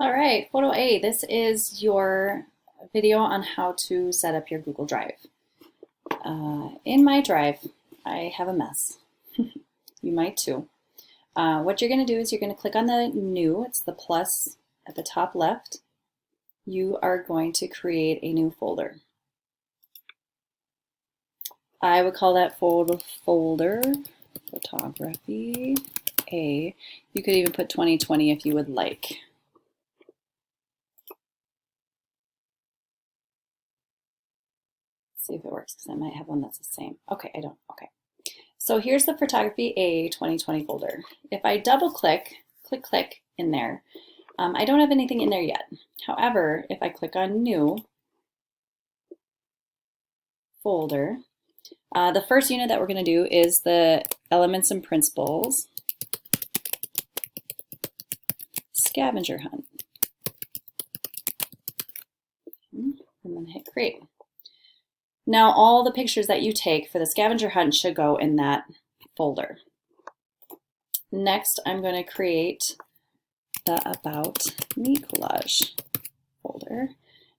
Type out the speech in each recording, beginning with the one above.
All right, photo A, this is your video on how to set up your Google Drive. In my drive, I have a mess. You might too. What you're going to do is you're going to click on the new, it's the plus at the top left. You are going to create a new folder. I would call that folder photography A. You could even put 2020 if you would like. See if it works because I might have one that's the same. Okay, I don't. Okay. So here's the Photography A 2020 folder. If I double click in there, I don't have anything in there yet. However, if I click on New Folder, the first unit that we're going to do is the Elements and Principles Scavenger Hunt. I'm going to hit Create. Now all the pictures that you take for the scavenger hunt should go in that folder. Next, I'm going to create the About Me collage folder.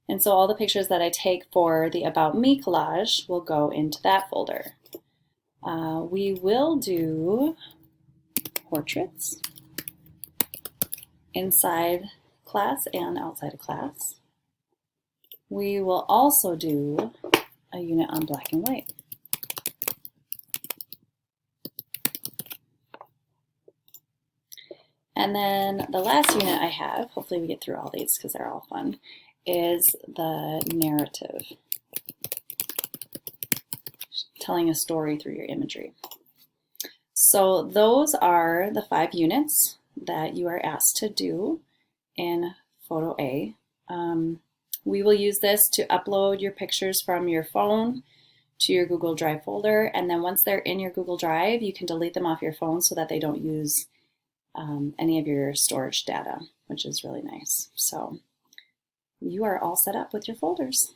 And so all the pictures that I take for the About Me collage will go into that folder. We will do portraits inside class and outside of class. We will also do a unit on black and white. And then the last unit I have, hopefully we get through all these because they're all fun, is the narrative, telling a story through your imagery. So those are the 5 units that you are asked to do in Photo A. We will use this to upload your pictures from your phone to your Google Drive folder, and then once they're in your Google Drive, you can delete them off your phone so that they don't use any of your storage data, which is really nice. So you are all set up with your folders.